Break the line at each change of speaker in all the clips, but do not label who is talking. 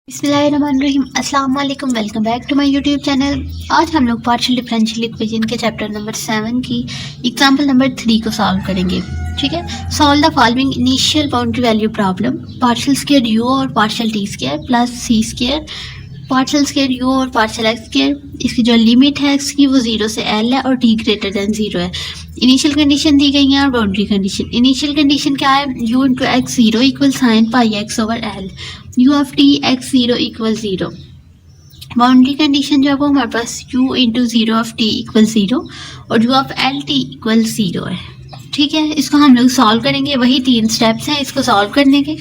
बिस्मिल्लाहिर्रहमानिर्रहीम, अस्सलाम वालेकुम, welcome back to my YouTube channel. आज हम लोग पार्शियल डिफरेंशियल इक्वेशन के चैप्टर नंबर 7 की एग्जांपल नंबर 3 को सॉल्व करेंगे। ठीक है, solve the following initial boundary value problem. Partial square u और partial t square plus c square, partial square u और पार्शियल एक्स स्क्वायर। इसकी जो लिमिट है एक्स की वो 0 से l है और t ग्रेटर देन 0 है। इनिशियल कंडीशन दी गई है और बाउंड्री कंडीशन। इनिशियल कंडीशन क्या है? u into x zero equal sign pi x over L, u of t x zero equal 0। Boundary condition जो है वो हमारे पास u into zero of T equal 0 और u of L T equal 0 है। ठीक है, इसको हम लोग सॉल्व करेंगे। वही 3 स्टेप्स हैं इसको सॉल्व करने के।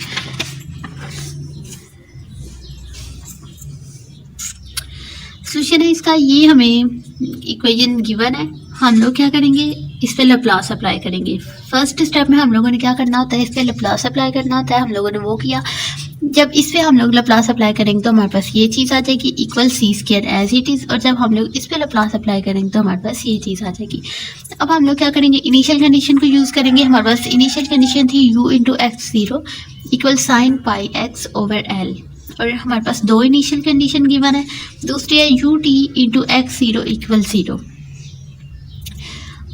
सोल्यूशन है इसका, ये हमें इक्वेशन गिवन है। हम लोग क्या करेंगे, इस पे लैप्लास अप्लाई करेंगे। फर्स्ट स्टेप में हम लोगों ने क्या करना होता है, इस पे लैप्लास अप्लाई करना होता है। हम लोगों ने वो किया। जब इस पे हम लोग लैप्लास अप्लाई करेंगे तो हमारे पास ये चीज़ आ जाएगी equal c square as it is, और जब हम लोग इस पे लैप्लास अप्लाई करेंगे तो हमारे पास ये चीज़ आ जाएगी। अब हम लोग क्या करेंगे, इनिशियल कंडीशन को यूज़ करेंगे। हमारे पास इनिशियल कंडीशन थी u into x zero equal sign pi x over L, और हमारे पास 2 इनिशियल कंडीशन गिवन है। दूसरी है u t into x zero equal 0।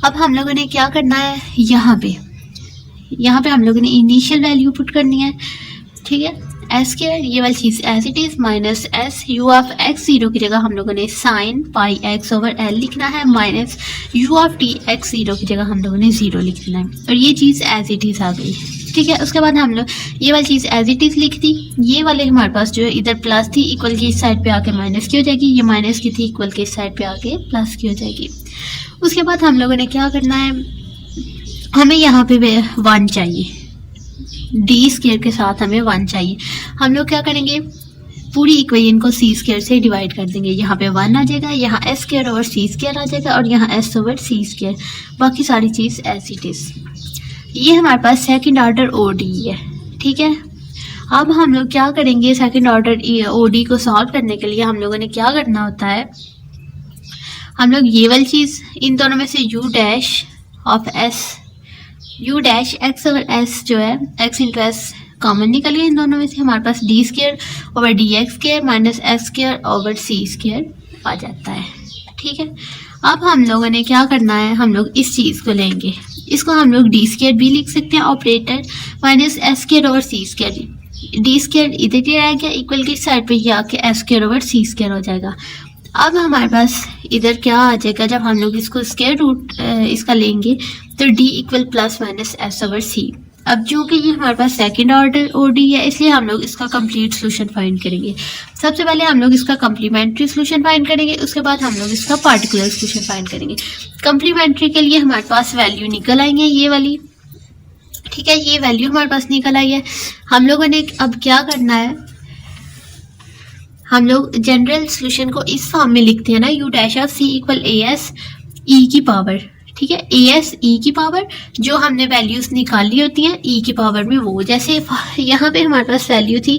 अब हम लोगों ने क्या करना है, यहाँ पे हम लोगों ने इनिशियल वैल्यू पुट करनी है। ठीक है, एस स्क्वायर ये वाली चीज़ as it is minus S u of x zero की जगह हम लोगों ने sine pi x over L लिखना है, minus u of t x zero की जगह हम लोगों ने 0 लिखना है, और ये चीज़ एज इट इज़ आ गई। ठीक है, उसके बाद हम लोग ये वाली चीज़ एज इट इज़ लिख दी। ये वाले हमारे पास जो है इधर प्लस थी, इक्वल की इस साइड पे आके माइनस की हो जाएगी। ये माइनस की थी, इक्वल के इस साइड पे आके प्लस की हो जाएगी। उसके बाद हम लोगों ने क्या करना है, हमें यहाँ पे 1 चाहिए, डी स्क्वायर के साथ हमें 1 चाहिए। हम लोग क्या करेंगे, पूरी इक्वेशन को सी स्क्वायर से डिवाइड कर देंगे। यहाँ पे 1 आ जाएगा, यहाँ S square over c square आ जाएगा, और यहाँ एस ओवर सी स्क्वायर, बाकी सारी चीज़ एज इट इज़। ये हमारे पास सेकंड ऑर्डर ओडी है। ठीक है, अब हम लोग क्या करेंगे, सेकंड ऑर्डर ओडी को सॉल्व करने के लिए हम लोगों ने क्या करना होता है, हम लोग ये वाली चीज़ इन दोनों में से u dash of S, u dash x over S जो है x इंटू एस कॉमन निकल गया। इन दोनों में से हमारे पास d square over d x square minus s square over c square आ जाता है। ठीक है, अब हम लोगों ने क्या करना है, हम लोग इस चीज़ को लेंगे, इसको हम लोग डी स्क्वायर भी लिख सकते हैं operator, minus s square over c square. D square इधर के आ गया, इक्वल की साइड पे ये आके S square over c square हो जाएगा। अब हमारे पास इधर क्या आ जाएगा, जब हम लोग इसको स्क्वायर रूट इसका लेंगे तो d equal plus minus s over c. अब चूँकि ये हमारे पास सेकंड ऑर्डर ओडी है, इसलिए हम लोग इसका कंप्लीट सोल्यूशन फाइंड करेंगे। सबसे पहले हम लोग इसका कम्प्लीमेंट्री सोल्यूशन फाइंड करेंगे, उसके बाद हम लोग इसका पार्टिकुलर सोल्यूशन फाइंड करेंगे। कम्प्लीमेंट्री के लिए हमारे पास वैल्यू निकल आई है ये वाली। ठीक है, ये वैल्यू हमारे पास निकल आई है। हम लोगों ने अब क्या करना है, हम लोग जनरल सोल्यूशन को इस फॉर्म में लिखते हैं ना, u dash of c equal A S e की पावर। ठीक है, ए एस ई की पावर, जो हमने वैल्यूज निकाली होती हैं ई की पावर में, वो जैसे यहाँ पे हमारे पास वैल्यू थी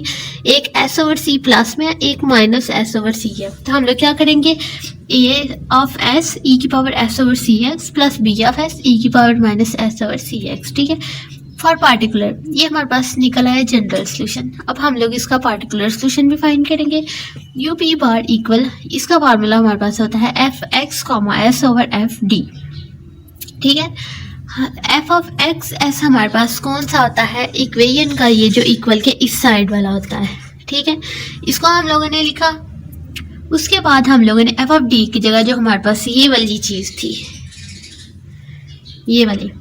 एक एस ओवर सी प्लस में, एक माइनस एस ओवर सी है, तो हम लोग क्या करेंगे, ए ऑफ एस ई की power s over c x plus b of s e की power minus s over c x. ठीक है, फॉर पार्टिकुलर ये हमारे पास निकला है जनरल सोल्यूशन। अब हम लोग इसका पार्टिकुलर सोल्यूशन भी फाइंड करेंगे। यू पी बार इक्वल, इसका फार्मूला हमारे पास होता है F x comma S over F D. ठीक है, एफ ऑफ एक्स एस हमारे पास कौन सा होता है, इक्वेशन का ये जो इक्वल के इस साइड वाला होता है। ठीक है, इसको हम लोगों ने लिखा। उसके बाद हम लोगों ने एफ ऑफ डी की जगह जो हमारे पास ये वाली चीज़ थी, ये वाली,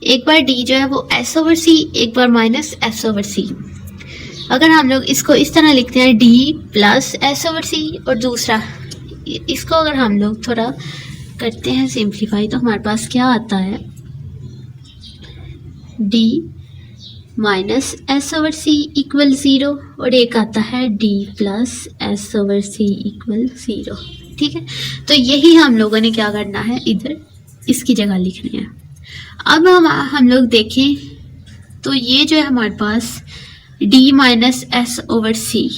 एक बार d जो है वो s ओवर c, एक बार माइनस s ओवर c। अगर हम लोग इसको इस तरह लिखते हैं d plus s over c, और दूसरा इसको अगर हम लोग थोड़ा करते हैं सिंप्लीफाई, तो हमारे पास क्या आता है, d minus s over c equal 0, और एक आता है d plus s over c equal 0। ठीक है, तो यही हम लोगों ने क्या करना है, इधर इसकी जगह लिखनी है। अब हम लोग देखें तो ये जो है हमारे पास d minus s over c.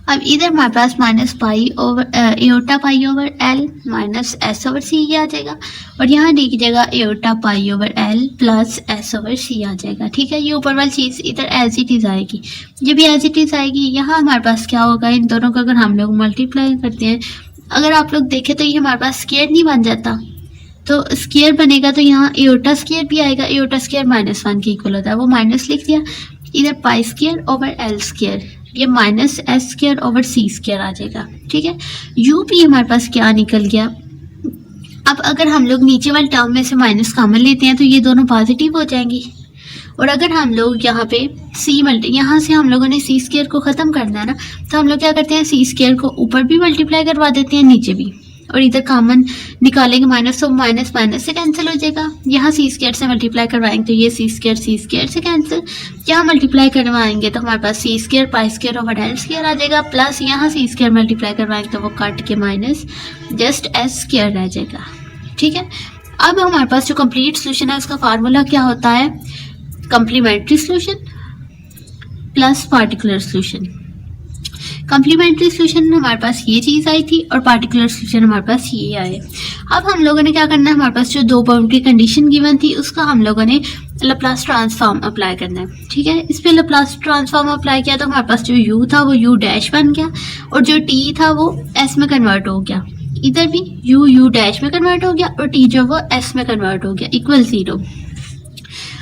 अब इधर हमारे पास minus pi over iota pi over l minus s over c ये आ जाएगा, और यहाँ लिखिएगा iota pi over l plus s over c आ जाएगा। ठीक है, ये ऊपर वाली चीज़ इधर एज इट इज़ आएगी, ये भी एज इट इज़ आएगी। यहाँ हमारे पास क्या होगा, इन दोनों को अगर हम लोग मल्टीप्लाई करते हैं, अगर आप लोग देखें तो ये हमारे पास स्क्वायर नहीं बन जाता, तो स्क्वायर बनेगा तो यहाँ एओटा स्क्वायर भी आएगा। एओटा स्क्वायर -1 के इक्वल होता है, वो माइनस लिख दिया। इधर पाई स्क्वायर ओवर एल स्क्वायर, ये minus s square over c square आ जाएगा। ठीक है, यू भी हमारे पास क्या निकल गया। अब अगर हम लोग नीचे वाले टर्म में से माइनस कॉमन लेते हैं तो ये दोनों पॉजिटिव हो जाएंगी, और अगर हम लोग यहाँ पे यहाँ से हम लोगों ने सी स्क्वायर को ख़त्म करना है ना, तो हम लोग क्या करते हैं, सी स्क्वायर को ऊपर भी मल्टीप्लाई करवा देते हैं, नीचे भी, और इधर कॉमन निकालेंगे माइनस, तो माइनस माइनस से कैंसिल हो जाएगा। यहाँ सी स्क्वायर से मल्टीप्लाई करवाएंगे तो ये सी स्क्वायर से कैंसिल। यहाँ मल्टीप्लाई करवाएंगे तो हमारे पास c square pi square over l square आ जाएगा, प्लस यहाँ सी स्क्वायर मल्टीप्लाई करवाएंगे तो वो कट के माइनस जस्ट एस स्क्वायर रह जाएगा। ठीक है, अब हमारे पास जो कंप्लीट सोल्यूशन है उसका फार्मूला क्या होता है, complementary solution plus particular solution. Complementary solution हमारे पास ये चीज़ आई थी और पार्टिकुलर सोल्यूशन हमारे पास ये आए। अब हम लोगों ने क्या करना है, हमारे पास जो दो बाउंड्री कंडीशन गिवन थी उसका हम लोगों ने लैप्लास ट्रांसफॉर्म अप्लाई करना है। ठीक है, इस पे लैप्लास ट्रांसफॉर्म अप्लाई किया तो हमारे पास जो u था वो u डैश बन गया, और जो t था वो s में कन्वर्ट हो गया। इधर भी u डैश में कन्वर्ट हो गया और t जो वो s में कन्वर्ट हो गया, इक्वल 0।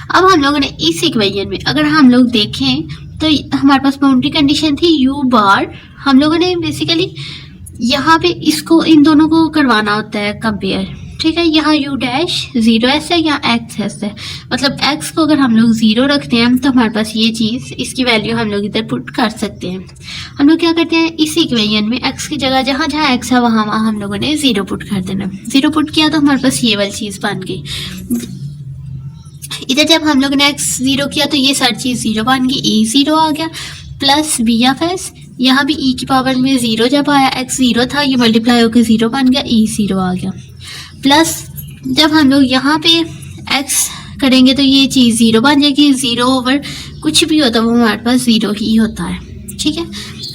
अब हम लोगों ने इस इक्वेशन में अगर हम लोग देखें तो हमारे पास बाउंड्री कंडीशन थी u बार, हम लोगों ने बेसिकली यहाँ पे इसको इन दोनों को करवाना होता है कंपेयर। ठीक है, यहाँ u डैश 0s है, यहाँ x है, मतलब x को अगर हम लोग 0 रखते हैं तो हमारे पास ये चीज़, इसकी वैल्यू हम लोग इधर पुट कर सकते हैं। हम लोग क्या करते हैं, इस इक्वेशन में x की जगह जहाँ जहाँ x है वहाँ वहाँ हम लोगों ने 0 पुट कर देना। 0 पुट किया तो हमारे पास ये वाली चीज़ बन गई। इधर जब हम लोग ने x 0 किया तो ये सारी चीज़ 0 बन गई, e 0 आ गया, प्लस बी ऑफ एस, यहाँ भी e की पावर में 0 जब आया, x 0 था, ये मल्टीप्लाई होकर 0 बन गया, e 0 आ गया, प्लस जब हम लोग यहाँ पे x करेंगे तो ये चीज़ 0 बन जाएगी। 0 ओवर कुछ भी होता है वो हमारे पास 0 ही होता है। ठीक है,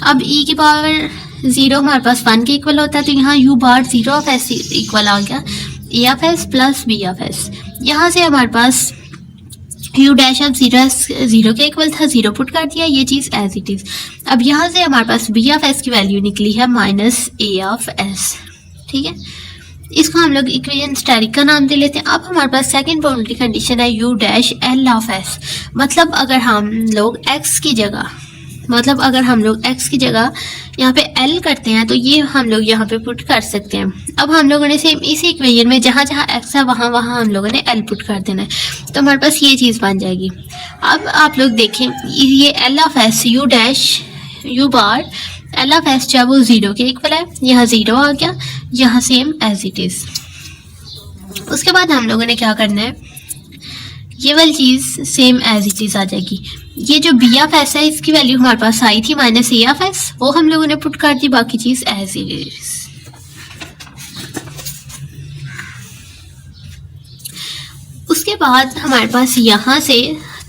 अब e की पावर 0 हमारे पास 1 के इक्वल होता है, तो यहाँ u bar 0 of s equal आ गया a of s plus b of s। यहाँ से हमारे पास u डैश अब 0 के इक्वल था, 0 पुट कर दिया, ये चीज़ एज इट इज़। अब यहाँ से हमारे पास b ऑफ s की वैल्यू निकली है माइनस a ऑफ s। ठीक है, इसको हम लोग इक्वेशन स्टेरिक का नाम दे लेते हैं। अब हमारे पास सेकंड बाउंड्री कंडीशन है u dash l of s, मतलब अगर हम लोग x की जगह यहाँ पे l करते हैं तो ये हम लोग यहाँ पे पुट कर सकते हैं। अब हम लोगों ने सेम इसी इक्वेशन में जहाँ जहाँ x है वहाँ वहाँ हम लोगों ने l पुट कर देना है, तो हमारे पास ये चीज़ बन जाएगी। अब आप लोग देखें, ये l of s u dash u bar l of s जो है वो 0 के इक्वल है, यहाँ 0 आ गया, यहाँ सेम एज इट इज़। उसके बाद हम लोगों ने क्या करना है, ये वाली चीज़ सेम एज इट इज़ आ जाएगी। ये जो b ऑफ s है इसकी वैल्यू हमारे पास आई थी माइनस a ऑफ s, वो हम लोगों ने पुट कर दी, बाकी चीज़ एज इट इज़। उसके बाद हमारे पास यहाँ से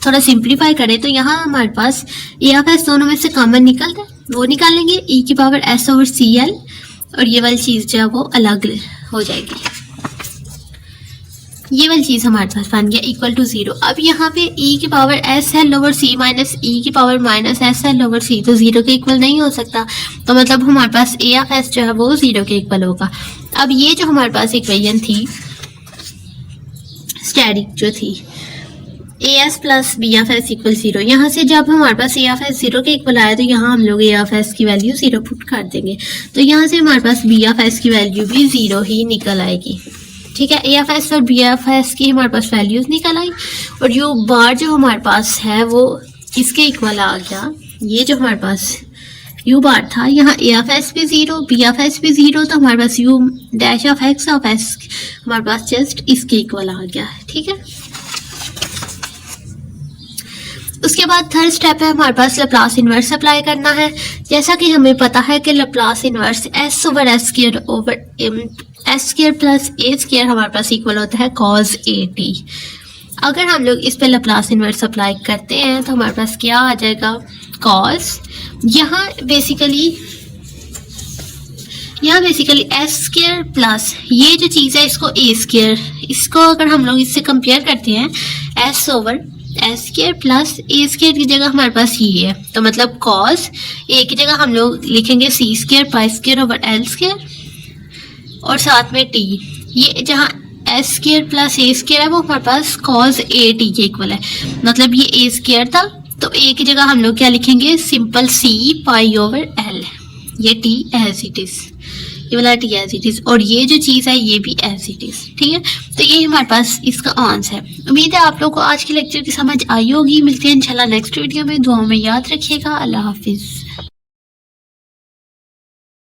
थोड़ा सिंप्लीफाई करें तो यहाँ हमारे पास a ऑफ s दोनों में से कॉमन निकलता है, वो निकालेंगे, e की पावर s ओवर cl, और ये वाली चीज़ जो है वो अलग हो जाएगी। ये वाली चीज़ हमारे पास बन गया इक्वल टू 0। अब यहाँ पे e की power s L over c minus e की power minus s L over c तो 0 के इक्वल नहीं हो सकता, तो मतलब हमारे पास a ऑफ s जो है वो 0 के इक्वल होगा। अब ये जो हमारे पास इक्वेशन थी स्टैटिक जो थी as plus b of s equal 0, यहाँ से जब हमारे पास a ऑफ s 0 के इक्वल आया तो यहाँ हम लोग a ऑफ s की वैल्यू 0 पुट कर देंगे, तो यहाँ से हमारे पास b ऑफ s की वैल्यू भी 0 ही निकल आएगी। ठीक है, a ऑफ s और b ऑफ s की हमारे पास वैल्यूज़ निकल आई, और u बार जो हमारे पास है वो किसके इक्वल आ गया, ये जो हमारे पास u बार था, यहाँ a ऑफ s भी 0, b ऑफ s भी 0, तो हमारे पास u dash of x of s हमारे पास जस्ट इसके इक्वल आ गया। ठीक है, उसके बाद थर्ड स्टेप है हमारे पास लैप्लास इन्वर्स अप्लाई करना है। जैसा कि हमें पता है कि Laplace inverse s over s square over s square plus a square हमारे पास इक्वल होता है cos at। अगर हम लोग इस पे लैप्लास इन्वर्स अप्लाई करते हैं तो हमारे पास क्या आ जाएगा, कॉस, यहाँ बेसिकली एस स्क्वायर प्लस ये जो चीज़ है इसको ए स्क्वायर, इसको अगर हम लोग इससे कंपेयर करते हैं s over s square plus a square की जगह हमारे पास ये है, तो मतलब कॉस ए की जगह हम लोग लिखेंगे c square pi square over l square और साथ में टी, ये जहाँ s square plus a square है वो हमारे पास कॉस ए टी के इक्वल है, मतलब ये ए स्क्वायर था तो ए की जगह हम लोग क्या लिखेंगे, सिंपल सी पाई ओवर एल, ये टी एज इट इज, ये वाला टी एज इट इज, और ये जो चीज़ है ये भी एज इट इज, ठीक है। तो ये हमारे पास इसका आंसर है। उम्मीद है आप लोगों को आज के लेक्चर की समझ आई होगी। मिलते हैं इंशाल्लाह नेक्स्ट वीडियो में। दुआ में याद रखिएगा। अल्लाह हाफिज़।